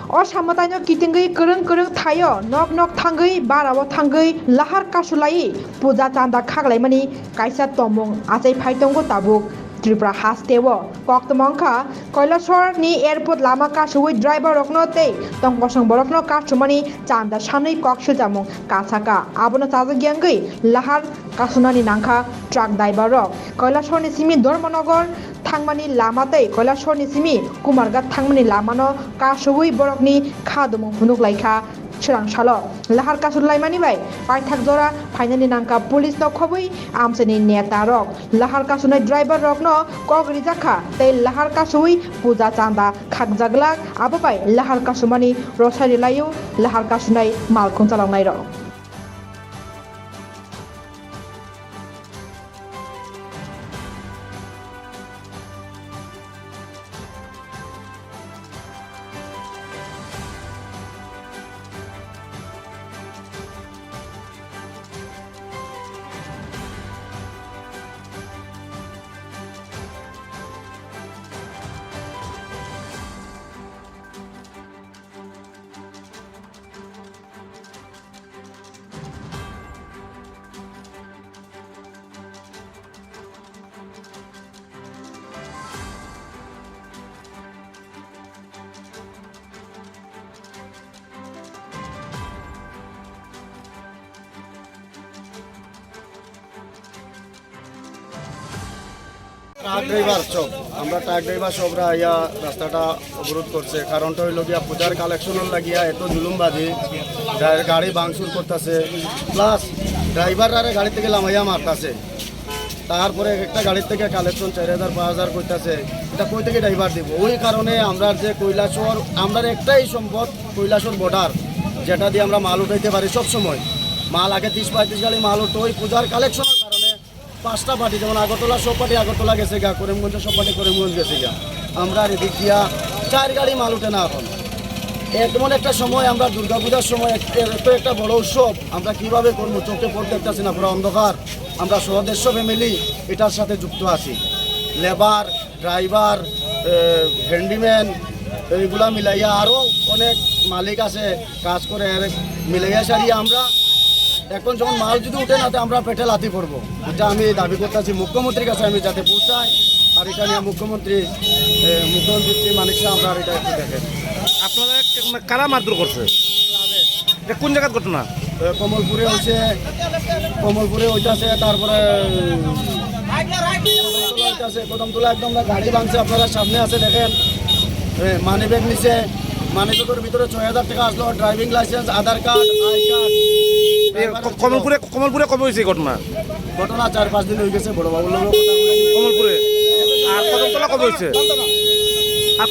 असामतानो कितिंगै करं करं थायो नक नक थांगै बाराव थांगै लाहार कासुलाई पूजा चांदा खागलायमानि कायसा तमं आजै फाइतंगो ताबुक त्रिपुरा हास्तेव कक्तमंखा कैलासहरनि एयारपोर्ट लामा कासुवै ड्राइभार रखनो तै तंगसं बरखनो कासुमानि चांदा सानै कक्सु जामुं कासाका आबनो चाजागियांगै लाहार कासुनानि नांखा ट्राक ड्राइभार रक कैलासहरनि सिमि धर्मनगर थांमानि लामातै कैलासहरनि सिमि कुमारघाट थांमानि लामानो कासुवै बरकनि खादुमुं हुनुकलायखा सोरांसालो लाहार कासुलायमानि बाय पाइथाक जरा फाइनानि नांका पुलिस नखबै आमसेनि नेता रक लाहार कासुनाय ड्राइभार रकनो कगरि जाखा तै लाहार कासुवै पूजा चांदा खागजागलाक आबोबाय लाहार कासुमानि रसारि लायु लाहार कासुनाय मालखं चालांनाय रक ট্রাক ড্রাইভার সব আমরা ট্রাক ড্রাইভার সবরা ইয়া রাস্তাটা অবরোধ করছে কারণটা হইল গিয়া পূজার কালেকশনের লাগিয়া এত জুলুমবাজি গাড়ি ভাঙচুর করতেছে প্লাস ড্রাইভাররা গাড়ি থেকে লামাইয়া মারতেছে তারপরে একটা গাড়ির থেকে কালেকশন 4000 5000 করতেছে এটা কই থেকে ড্রাইভার দিব ওই কারণে আমরা যে কৈলাসহর আমরা একটাই সম্পদ কৈলাসহর বর্ডার যেটা দিয়ে আমরা মাল উঠাইতে পারি সব সময় মাল আগে 30-35 গাড়ি মাল উঠতো ওই পূজার কালেকশনের কারণে 5টা পার্টি যেমন আগরতলা সব পার্টি আগরতলা গেছে গা করিমগঞ্জ সব পার্টি করিমগঞ্জ গেছে গা আমরা এদিক দিয়া 4 গাড়ি মাল উঠে না এখন এমন একটা সময় আমরা দুর্গাপূজার সময় এত একটা বড় উৎসব আমরা কিভাবে করবো চোখে পড়তে দেখতেছি না পুরো অন্ধকার আমরা সদস্য ফ্যামিলি এটার সাথে যুক্ত আছি লেবার ড্রাইভার হ্যান্ডিম্যান এইগুলা মিলাইয়া আরও অনেক মালিক আছে কাজ করে মিলাইয়া সারিয়ে আমরা এখন যখন মাল যদি উঠে না আমরা পেটে লাথি পড়বো এটা আমি দাবি করতেছি মুখ্যমন্ত্রীর কাছে আমি যাতে পৌঁছাই আর এটা নিয়ে মুখ্যমন্ত্রী মানিক শাহ আমরা এটা একটু দেখেন আপনারা কারা মারধর করছে কোন জায়গার ঘটনা কমলপুরে হচ্ছে কমলপুরে হইতেছে তারপরে কদমতলা একদম গাড়ি ভাঙছে আপনারা সামনে আছে দেখেন মানি ব্যাগ নিচে মানি ব্যাগের ভিতরে 6000 টাকা আসলো driving licence Aadhaar card I card কমলপুরে কবে হয়েছে ঘটনা 4-5 দিন হয়ে গেছে বড়বাবুর লোক কমলপুরে আর কদমতলা কবে হয়েছে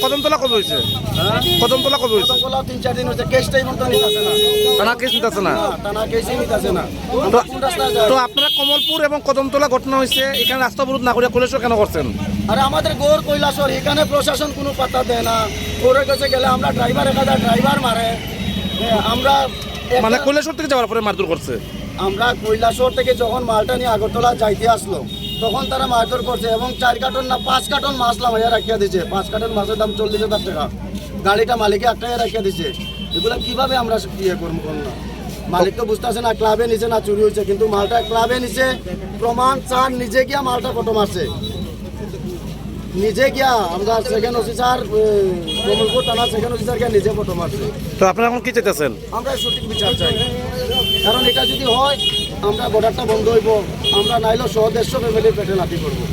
কদমতলা কবে হয়েছে 3-4 দিন হয়েছে কেসটাই মতো নিতেছে না টানা কেস নিতেছে না টানা কেসই নিতেছে না তো আপনারা কমলপুর এবং কদমতলা ঘটনা হয়েছে এখানে রাস্তা অবরোধ না করে কৈলাসহর কেন করছেন আর আমাদের গৌর কৈলাসহর এখানে প্রশাসন কোনো পাত্তা দেয় না গৌরের কাছে গেলে আমরা ড্রাইভার মারে আমরা মানে কৈলাসহর থেকে যাওয়ার পরে মারধর করছে আমরা কৈলাসহর থেকে যখন মালটা নিয়ে আগরতলা যাইতে আসলো তখন তারা মারধর করছে এবং 4 কার্টন না 5 কার্টন মাছ লামাইয়া রাখিয়া দিচ্ছে 5 কার্টন মাছের দাম 40,000 টাকা গাড়িটা মালিকে আটকাইয়া রাখিয়া দিচ্ছে এগুলো কিভাবে আমরা ইয়ে করবো না মালিক তো বুঝতেছে না ক্লাবে নিচে না চুরি হয়েছে কিন্তু মালটা ক্লাবে নিচে প্রমাণ চান নিজে গিয়া মালটা কত মারছে নিজে গিয়া আমরা সেকেন্ড অফিসার কমলপুর থানা সেকেন্ড অফিসারকে নিজে ফটো মারছে তো আপনারা এখন কি চাইতেছেন আমরা সঠিক বিচার চাই কারণ এটা যদি হয় আমরা বর্ডারটা বন্ধ হইব আমরা নাইলেও সহদেশ্য ফ্যামিলি পেটে লাথি করবো